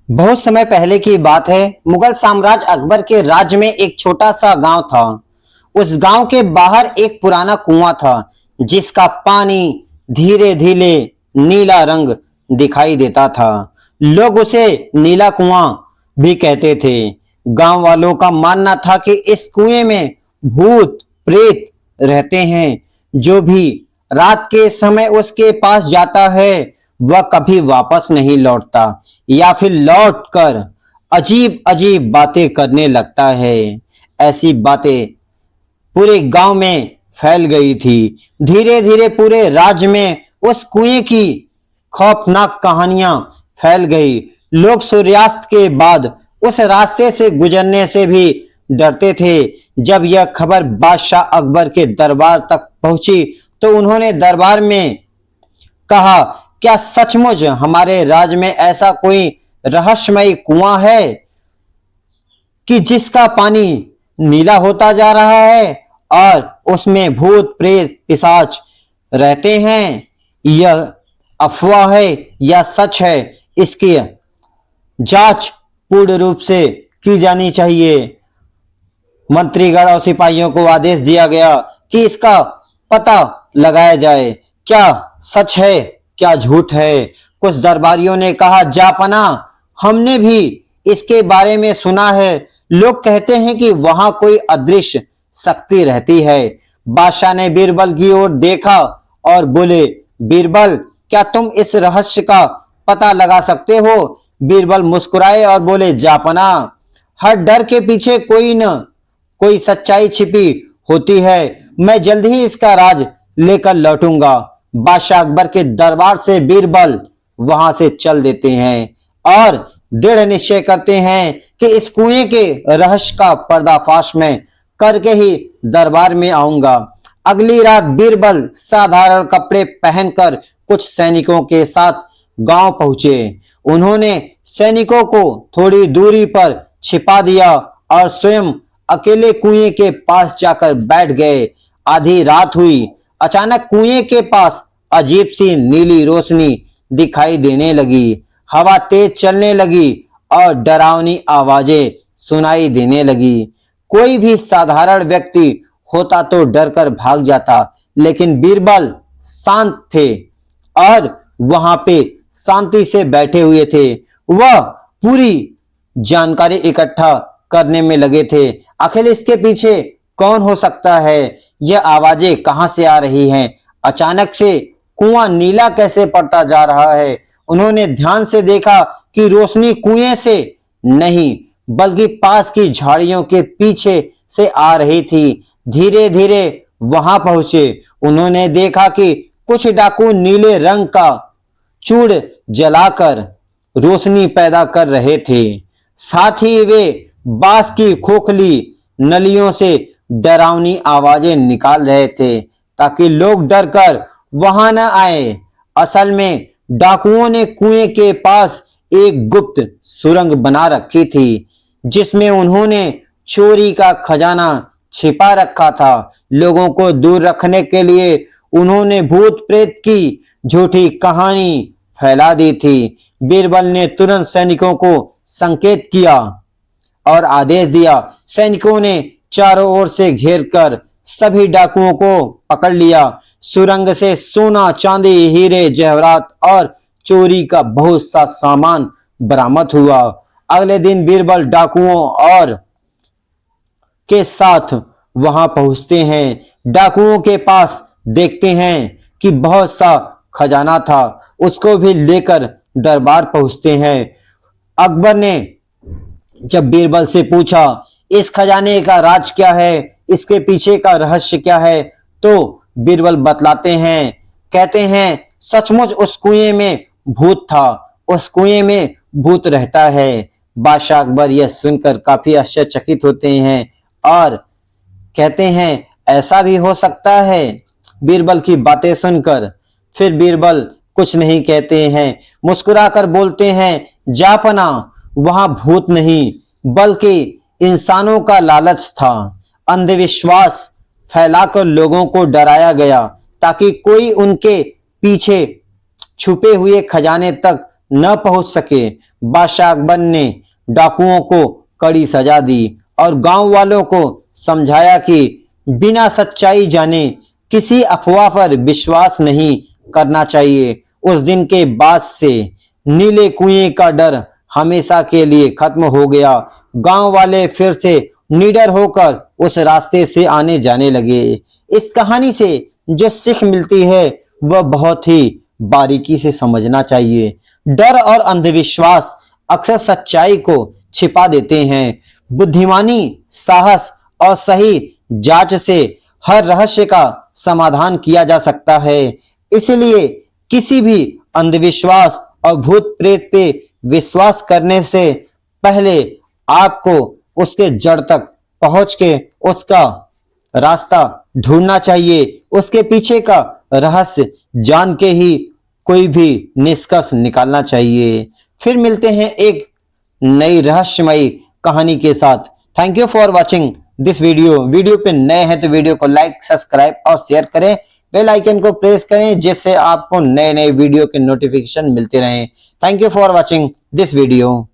बहुत समय पहले की बात है। मुगल साम्राज्य अकबर के राज्य में एक छोटा सा गांव था। उस गांव के बाहर एक पुराना कुआं था, जिसका पानी धीरे धीरे नीला रंग दिखाई देता था। लोग उसे नीला कुआं भी कहते थे। गांव वालों का मानना था कि इस कुएं में भूत प्रेत रहते हैं। जो भी रात के समय उसके पास जाता है वह कभी वापस नहीं लौटता, या फिर लौट कर अजीब अजीब बातें करने लगता है। ऐसी बातें पूरे गांव में फैल गई थी। धीरे धीरे पूरे राज्य में उस कुएं की खौफनाक कहानियां फैल गई। लोग सूर्यास्त के बाद उस रास्ते से गुजरने से भी डरते थे। जब यह खबर बादशाह अकबर के दरबार तक पहुंची तो उन्होंने दरबार में कहा, क्या सचमुच हमारे राज्य में ऐसा कोई रहस्यमयी कुआं है कि जिसका पानी नीला होता जा रहा है और उसमें भूत प्रेत पिशाच रहते हैं? यह अफवाह है या सच है, इसकी जांच पूर्ण रूप से की जानी चाहिए। मंत्रीगण और सिपाहियों को आदेश दिया गया कि इसका पता लगाया जाए। क्या सच है, क्या झूठ है? कुछ दरबारियों ने कहा, जापना, हमने भी इसके बारे में सुना है। लोग कहते हैं कि वहां कोई अदृश्य शक्ति रहती है। बादशाह ने बीरबल की ओर देखा और बोले, बीरबल, क्या तुम इस रहस्य का पता लगा सकते हो? बीरबल मुस्कुराए और बोले, जापना, हर डर के पीछे कोई न कोई सच्चाई छिपी होती है। मैं जल्द ही इसका राज लेकर लौटूंगा। बादशाह अकबर के दरबार से बीरबल वहां से चल देते हैं और दृढ़ निश्चय करते हैं कि इस कुएं के रहस्य का पर्दाफाश मैं करके ही दरबार में आऊंगा। अगली रात बीरबल साधारण कपड़े पहनकर कुछ सैनिकों के साथ गांव पहुंचे। उन्होंने सैनिकों को थोड़ी दूरी पर छिपा दिया और स्वयं अकेले कुएं के पास जाकर बैठ गए। आधी रात हुई। अचानक कुएं के पास अजीब सी नीली रोशनी दिखाई देने लगी। हवा तेज चलने लगी और डरावनी आवाजें सुनाई देने लगी। कोई भी साधारण व्यक्ति होता तो डरकर भाग जाता, लेकिन बीरबल शांत थे और वहां पे शांति से बैठे हुए थे। वह पूरी जानकारी इकट्ठा करने में लगे थे। आखिर इसके पीछे कौन हो सकता है? यह आवाजें कहां से आ रही हैं? अचानक से कुआं नीला कैसे पड़ता जा रहा है? उन्होंने ध्यान से देखा कि रोशनी कुएं से नहीं बल्कि पास की झाड़ियों के पीछे से आ रही थी। धीरे धीरे वहां पहुंचे। उन्होंने देखा कि कुछ डाकू नीले रंग का चूड़ जलाकर रोशनी पैदा कर रहे थे। साथ ही वे बांस की खोखली नलियों से डरावनी आवाजें निकाल रहे थे ताकि लोग डरकर वहां न आए। असल में डाकुओं ने कुएं के पास एक गुप्त सुरंग बना रखी थी, जिसमें उन्होंने चोरी का खजाना छिपा रखा था। लोगों को दूर रखने के लिए उन्होंने भूत प्रेत की झूठी कहानी फैला दी थी। बीरबल ने तुरंत सैनिकों को संकेत किया और आदेश दिया। सैनिकों ने चारों ओर से घेरकर सभी डाकुओं को पकड़ लिया। सुरंग से सोना, चांदी, हीरे, जवाहरात और चोरी का बहुत सा सामान बरामद हुआ। अगले दिन बीरबल डाकुओं और के साथ वहां पहुंचते हैं। डाकुओं के पास देखते हैं कि बहुत सा खजाना था। उसको भी लेकर दरबार पहुंचते हैं। अकबर ने जब बीरबल से पूछा, इस खजाने का राज क्या है, इसके पीछे का रहस्य क्या है, तो बीरबल बतलाते हैं। कहते हैं, सचमुच उस कुएं में भूत था, उस कुएं में भूत रहता है। बादशाह अकबर यह सुनकर काफी आश्चर्यचकित होते हैं और कहते हैं, ऐसा भी हो सकता है? बीरबल की बातें सुनकर फिर बीरबल कुछ नहीं कहते हैं, मुस्कुराकर बोलते हैं, जापना, वहां भूत नहीं बल्कि इंसानों का लालच था। अंधविश्वास फैलाकर लोगों को डराया गया ताकि कोई उनके पीछे छुपे हुए खजाने तक न पहुंच सके। बादशाह अकबर ने डाकुओं को कड़ी सजा दी और गांव वालों को समझाया कि बिना सच्चाई जाने किसी अफवाह पर विश्वास नहीं करना चाहिए। उस दिन के बाद से नीले कुएं का डर हमेशा के लिए खत्म हो गया। गांव वाले फिर से निडर होकर उस रास्ते से आने जाने लगे। इस कहानी से जो सीख मिलती है वह बहुत ही बारीकी से समझना चाहिए। डर और अंधविश्वास अक्सर सच्चाई को छिपा देते हैं। बुद्धिमानी, साहस और सही जांच से हर रहस्य का समाधान किया जा सकता है। इसलिए किसी भी अंधविश्वास और भूत प्रेत पे विश्वास करने से पहले आपको उसके जड़ तक पहुंच के उसका रास्ता ढूंढना चाहिए। उसके पीछे का रहस्य जान के ही कोई भी निष्कर्ष निकालना चाहिए। फिर मिलते हैं एक नई रहस्यमयी कहानी के साथ। Thank you for watching this video पे नए हैं तो वीडियो को लाइक, सब्सक्राइब और शेयर करें। बेल आइकन को प्रेस करें जिससे आपको नए नए वीडियो के नोटिफिकेशन मिलते रहें। Thank you for watching this video.